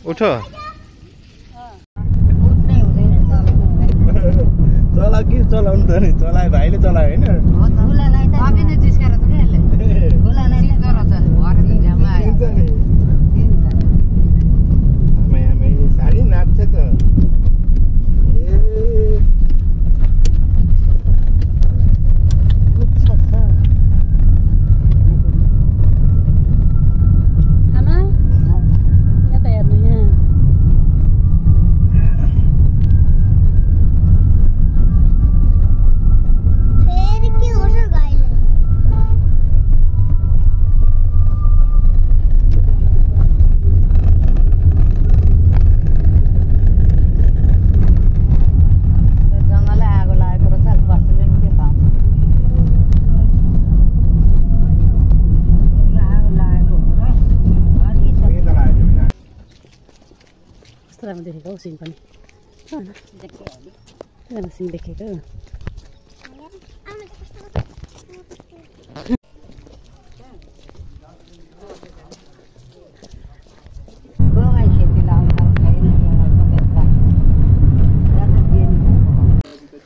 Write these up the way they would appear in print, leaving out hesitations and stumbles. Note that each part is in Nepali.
उठ चला कि चलाउनु त नि चलाए भाइले चलायो होइन सानी नाच्छ त राम्रो देखेको हौ सिङ पनि सिङ देखेको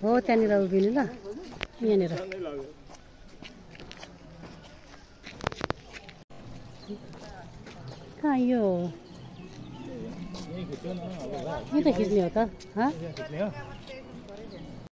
हो त्यहाँनिर उभिनु ल यहाँनिर कहाँ यो ये तो खींचने होता हाँ